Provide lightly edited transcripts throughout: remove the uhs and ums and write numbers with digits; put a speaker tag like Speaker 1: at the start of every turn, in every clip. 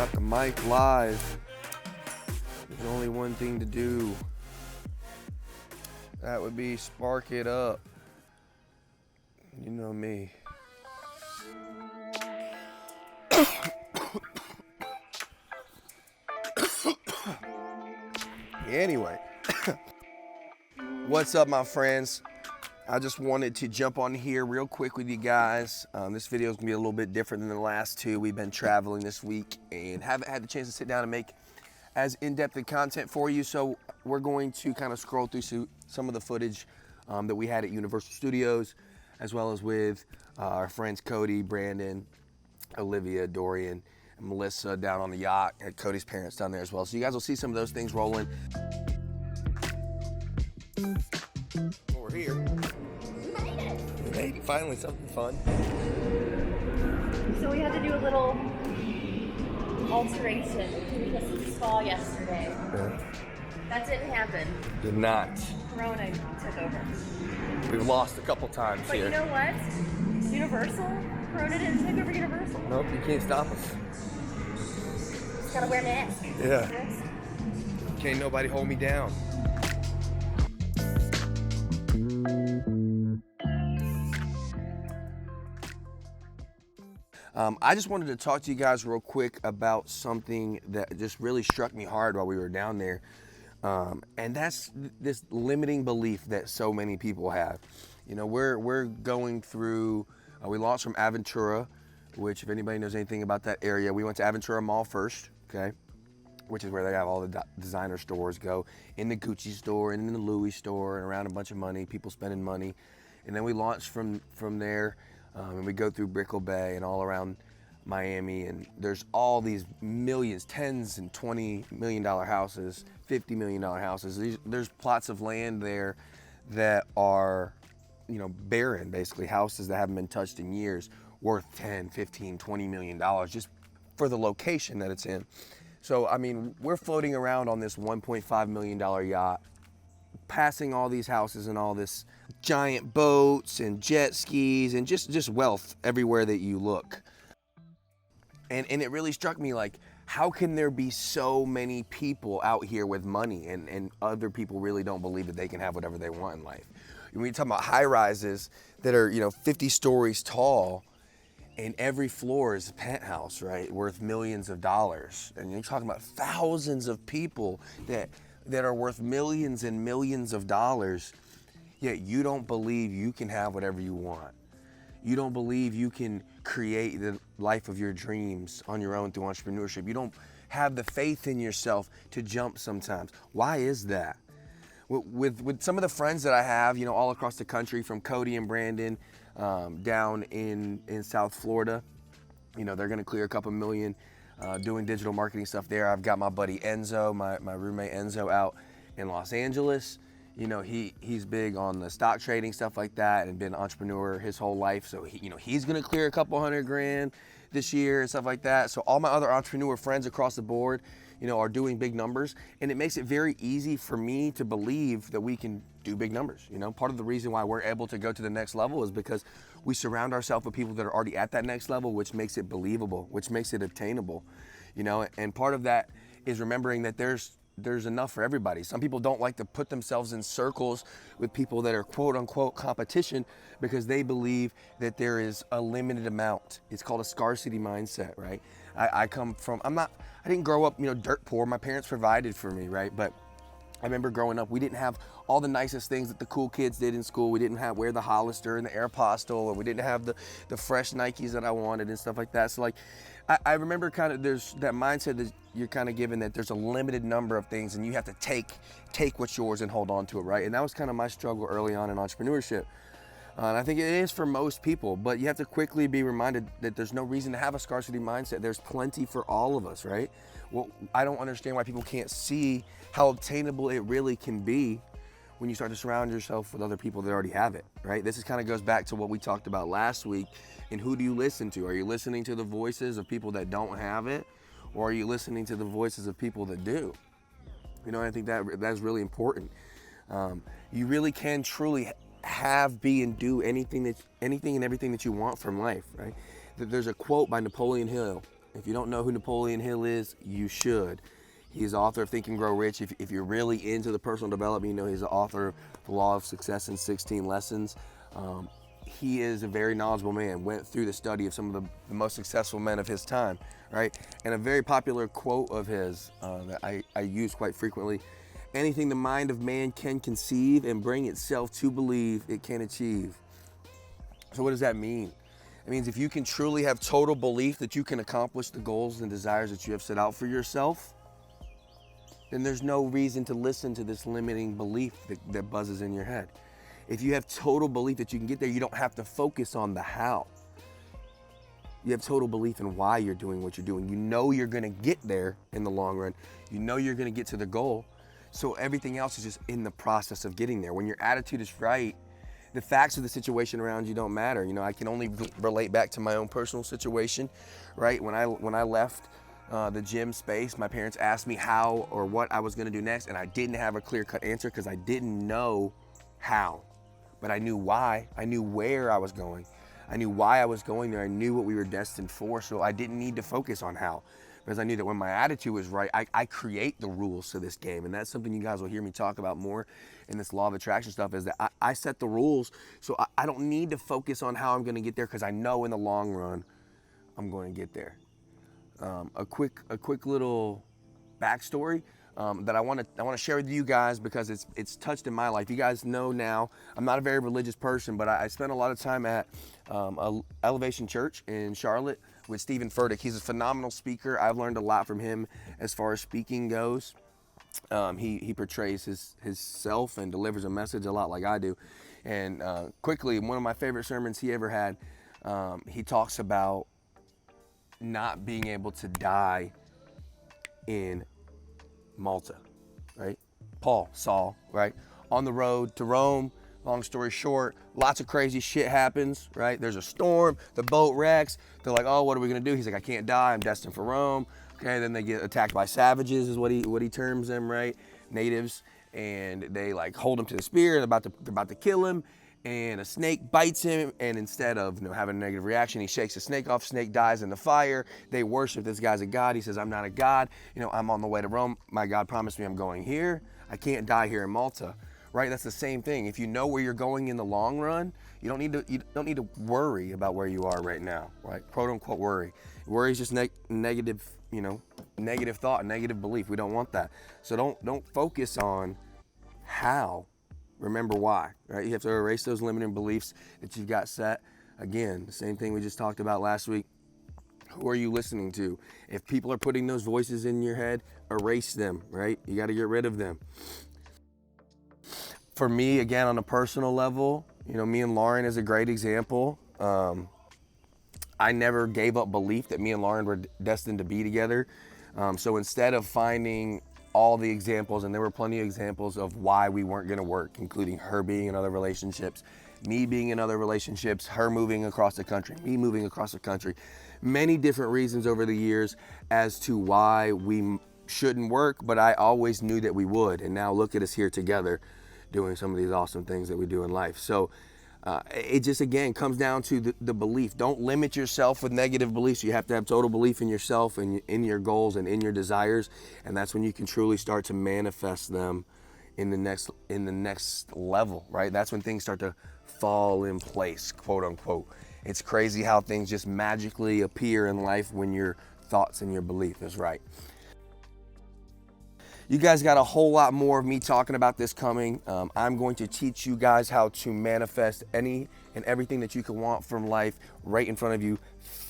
Speaker 1: Got the mic live. There's only one thing to do. That would be spark it up. You know me. Anyway, what's up, my friends? I just wanted to jump on here real quick with you guys. This video is gonna be a little bit different than the last two. We've been traveling this week and haven't had the chance to sit down and make as in-depth of content for you. So we're going to kind of scroll through some of the footage that we had at Universal Studios, as well as with our friends Cody, Brandon, Olivia, Dorian, and Melissa down on the yacht, and Cody's parents down there as well. So you guys will see some of those things rolling. We're here. We made it. Finally, something fun.
Speaker 2: So we had to do a little alteration because of the spa yesterday.
Speaker 1: Yeah.
Speaker 2: That didn't happen.
Speaker 1: Did not.
Speaker 2: Corona took over.
Speaker 1: We've lost a couple times
Speaker 2: But
Speaker 1: here.
Speaker 2: you know what? Universal? Corona didn't take over Universal.
Speaker 1: Nope, you can't stop us.
Speaker 2: Just gotta wear masks.
Speaker 1: Yeah. Can't nobody hold me down. I just wanted to talk to you guys real quick about something that just really struck me hard while we were down there. And that's this limiting belief that so many people have. You know, we're going through, we launched from Aventura, which if anybody knows anything about that area, we went to Aventura Mall first, okay? Which is where they have all the designer stores go, in the Gucci store, and in the Louis store, and around a bunch of money, people spending money. And then we launched from there, and we go through Brickell Bay and all around Miami, and there's all these millions, tens and $20 million houses, $50 million houses. There's plots of land there that are, you know, barren, basically, houses that haven't been touched in years, worth 10, 15, $20 million just for the location that it's in. So, I mean, we're floating around on this $1.5 million yacht, passing all these houses and all this giant boats and jet skis and just wealth everywhere that you look. And it really struck me, like, how can there be so many people out here with money and other people really don't believe that they can have whatever they want in life? When you talk about high rises that are, you know, 50 stories tall, and every floor is a penthouse, right, worth millions of dollars. And you're talking about thousands of people that are worth millions and millions of dollars, yet you don't believe you can have whatever you want. You don't believe you can create the life of your dreams on your own through entrepreneurship. You don't have the faith in yourself to jump sometimes. Why is that? With some of the friends that I have, you know, all across the country, from Cody and Brandon down in South Florida, you know, they're gonna clear a couple million doing digital marketing stuff there. I've got my buddy Enzo, my roommate Enzo, out in Los Angeles. You know, he's big on the stock trading, stuff like that, and been an entrepreneur his whole life. So he's gonna clear a couple $100 grand this year and stuff like that. So all my other entrepreneur friends across the board, you know, are doing big numbers, and it makes it very easy for me to believe that we can do big numbers. You know, part of the reason why we're able to go to the next level is because we surround ourselves with people that are already at that next level, which makes it believable, which makes it obtainable. You know, and part of that is remembering that there's enough for everybody. Some people don't like to put themselves in circles with people that are quote unquote competition because they believe that there is a limited amount. It's called a scarcity mindset, right? I didn't grow up, you know, dirt poor. My parents provided for me, right? But I remember growing up, we didn't have all the nicest things that the cool kids did in school. We didn't wear the Hollister and the Aeropostale, or we didn't have the fresh Nikes that I wanted and stuff like that. So like, I remember kind of there's that mindset that you're kind of given that there's a limited number of things and you have to take what's yours and hold on to it, right? And that was kind of my struggle early on in entrepreneurship. And I think it is for most people, but you have to quickly be reminded that there's no reason to have a scarcity mindset. There's plenty for all of us, right? Well, I don't understand why people can't see how obtainable it really can be when you start to surround yourself with other people that already have it, right? This kind of goes back to what we talked about last week. And who do you listen to? Are you listening to the voices of people that don't have it? Or are you listening to the voices of people that do? You know, I think that's really important. You really can truly have, be, and do anything and everything that you want from life, right? There's a quote by Napoleon Hill If you don't know who Napoleon Hill is, you should. He's the author of Think and Grow Rich. If you're really into the personal development, you know he's the author of The Law of Success in 16 Lessons. He is a very knowledgeable man, went through the study of some of the most successful men of his time, right? And a very popular quote of his that I use quite frequently: anything the mind of man can conceive and bring itself to believe, it can achieve. So what does that mean? It means if you can truly have total belief that you can accomplish the goals and desires that you have set out for yourself, then there's no reason to listen to this limiting belief that buzzes in your head. If you have total belief that you can get there, you don't have to focus on the how. You have total belief in why you're doing what you're doing. You know you're gonna get there in the long run. You know you're gonna get to the goal. So everything else is just in the process of getting there. When your attitude is right, the facts of the situation around you don't matter. You know, I can only relate back to my own personal situation, right? When I left the gym space, my parents asked me how or what I was gonna do next, and I didn't have a clear-cut answer because I didn't know how. But I knew why. I knew where I was going. I knew why I was going there. I knew what we were destined for, so I didn't need to focus on how, because I knew that when my attitude was right, I create the rules to this game. And that's something you guys will hear me talk about more in this law of attraction stuff, is that I set the rules, so I don't need to focus on how I'm gonna get there, because I know in the long run, I'm going to get there. A quick little backstory that I want to share with you guys, because it's touched in my life. You guys know now I'm not a very religious person, but I spent a lot of time at Elevation Church in Charlotte with Stephen Furtick. He's a phenomenal speaker. I've learned a lot from him as far as speaking goes. He portrays his self and delivers a message a lot like I do. And quickly, one of my favorite sermons he ever had, he talks about not being able to die in Malta, right? Saul, right? On the road to Rome, long story short, lots of crazy shit happens, right? There's a storm, the boat wrecks. They're like, oh, what are we gonna do? He's like, I can't die, I'm destined for Rome. Okay, then they get attacked by savages, is what he terms them, right? Natives, and they like hold him to the spear, and they're about to kill him, and a snake bites him, and instead of having a negative reaction, he shakes the snake off. Snake dies in the fire. They worship this guy's a god. He says, I'm not a god. I'm on the way to Rome. My God promised me I'm going here. I can't die here in Malta, right? That's the same thing. If you know where you're going in the long run, you don't need to worry about where you are right now, right? Quote unquote worry. Worry is just negative, negative thought, negative belief. We don't want that. So don't focus on how. Remember why, right? You have to erase those limiting beliefs that you've got set. Again, the same thing we just talked about last week. Who are you listening to? If people are putting those voices in your head, erase them, right? You got to get rid of them. For me, again, on a personal level, me and Lauren is a great example. I never gave up belief that me and Lauren were destined to be together. So instead of finding all the examples, and there were plenty of examples of why we weren't gonna work, including her being in other relationships, me being in other relationships, her moving across the country, me moving across the country. Many different reasons over the years as to why we shouldn't work, but I always knew that we would. And now look at us here together doing some of these awesome things that we do in life. So it just, again, comes down to the belief. Don't limit yourself with negative beliefs. You have to have total belief in yourself and in your goals and in your desires. And that's when you can truly start to manifest them in the next level, right? That's when things start to fall in place, quote unquote. It's crazy how things just magically appear in life when your thoughts and your belief is right. You guys got a whole lot more of me talking about this coming. I'm going to teach you guys how to manifest any and everything that you can want from life right in front of you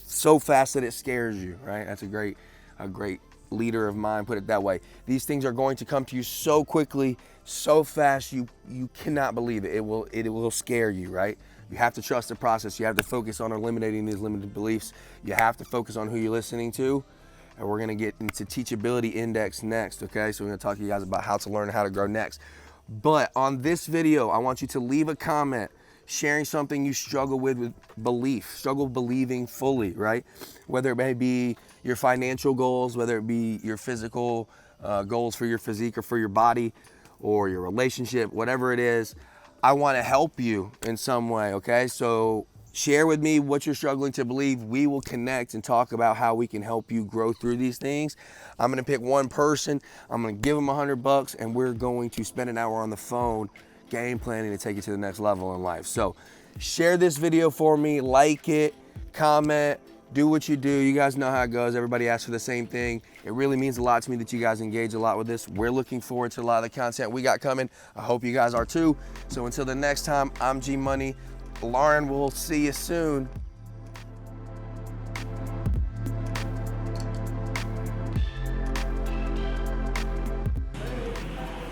Speaker 1: so fast that it scares you, right? That's a great leader of mine put it that way. These things are going to come to you so quickly, so fast, you cannot believe it. It will scare you, right? You have to trust the process. You have to focus on eliminating these limited beliefs. You have to focus on who you're listening to. And we're gonna get into Teachability Index next, okay? So we're gonna talk to you guys about how to learn how to grow next. But on this video, I want you to leave a comment sharing something you struggle with belief, struggle believing fully, right? Whether it may be your financial goals, whether it be your physical goals for your physique or for your body or your relationship, whatever it is, I wanna help you in some way, okay? So Share with me what you're struggling to believe. We will connect and talk about how we can help you grow through these things. I'm gonna pick one person, I'm gonna give them $100, and we're going to spend an hour on the phone game planning to take you to the next level in life. So share this video for me, like it, comment, do what you do. You guys know how it goes. Everybody asks for the same thing. It really means a lot to me that you guys engage a lot with this. We're looking forward to a lot of the content we got coming. I hope you guys are too. So until the next time, I'm G Money. Lauren, we'll see you soon.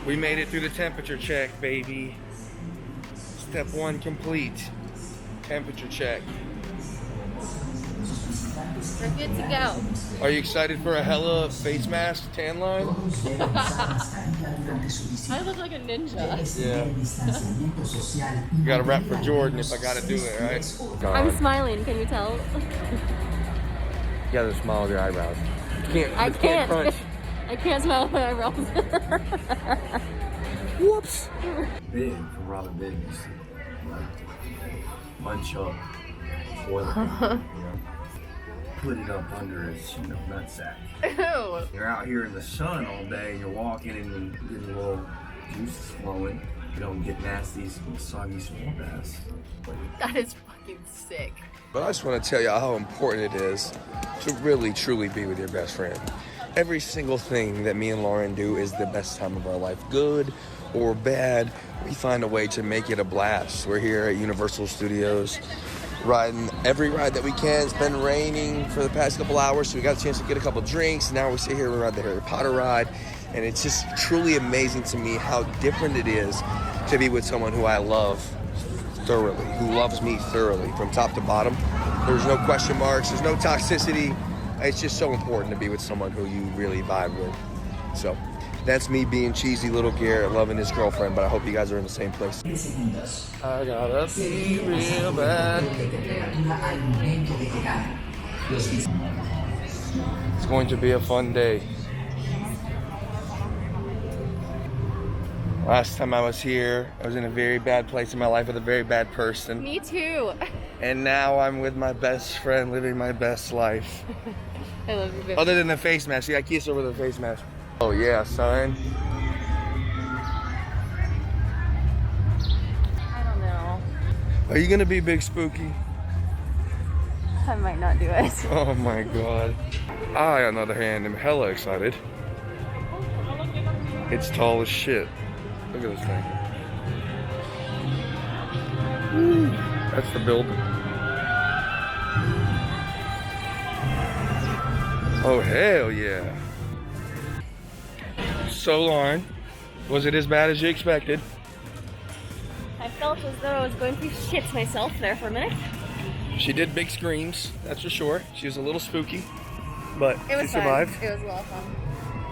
Speaker 1: We made it through the temperature check, baby. Step 1 complete. Temperature check.
Speaker 2: We're good to go.
Speaker 1: Are you excited for a hella face mask tan line?
Speaker 2: I look like a ninja.
Speaker 1: Yeah. You gotta rap for Jordan if I gotta do it, right?
Speaker 2: I'm smiling, can you tell?
Speaker 1: You gotta smile with your eyebrows.
Speaker 2: I
Speaker 1: You
Speaker 2: can't.
Speaker 1: crunch.
Speaker 2: I can't smile with my eyebrows.
Speaker 1: Whoops.
Speaker 3: Big for Robin Biggs. Like, bunch up toilet, you know, put it up under his, nutsack.
Speaker 2: Ew.
Speaker 3: You're out here in the sun all day, and you're walking and you get a little juices flowing. You don't get nasty, soggy swamp ass.
Speaker 2: That is fucking sick.
Speaker 1: But I just want to tell you how important it is to really, truly be with your best friend. Every single thing that me and Lauren do is the best time of our life. Good or bad, we find a way to make it a blast. We're here at Universal Studios, riding every ride that we can. It's been raining for the past couple hours, so we got a chance to get a couple drinks. Now we sit here and ride the Harry Potter ride, and it's just truly amazing to me how different it is to be with someone who I love thoroughly, who loves me thoroughly from top to bottom. There's no question marks, there's no toxicity. It's just so important to be with someone who you really vibe with. So that's me being cheesy little Garrett, loving his girlfriend, but I hope you guys are in the same place. I gotta be real bad. It's going to be a fun day. Last time I was here, I was in a very bad place in my life with a very bad person.
Speaker 2: Me too.
Speaker 1: And now I'm with my best friend living my best life.
Speaker 2: I love you, baby.
Speaker 1: Other than the face mask. I kiss her with a face mask. Oh yeah, son.
Speaker 2: I don't know.
Speaker 1: Are you gonna be big spooky?
Speaker 2: I might not do it.
Speaker 1: Oh my god. I, on the other hand, am hella excited. It's tall as shit. Look at this thing. Woo. That's the build. Oh hell yeah. So Lauren, was it as bad as you expected?
Speaker 2: I felt as though I was going to shit myself there for a minute.
Speaker 1: She did big screams, that's for sure. She was a little spooky, but
Speaker 2: It
Speaker 1: she
Speaker 2: was fun.
Speaker 1: survived.
Speaker 2: It was a lot of fun.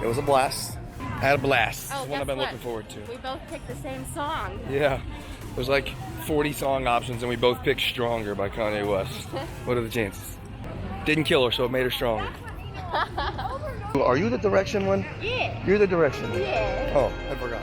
Speaker 1: It was a blast. I had a blast.
Speaker 2: Oh,
Speaker 1: It's one I've been
Speaker 2: guess
Speaker 1: looking forward to.
Speaker 2: We both picked the same song.
Speaker 1: Yeah. There's like 40 song options and we both picked Stronger by Kanye West. What are the chances? Didn't kill her, so it made her stronger. Are you the direction one?
Speaker 2: Yeah.
Speaker 1: You're the direction one.
Speaker 2: Yeah.
Speaker 1: Oh, I forgot.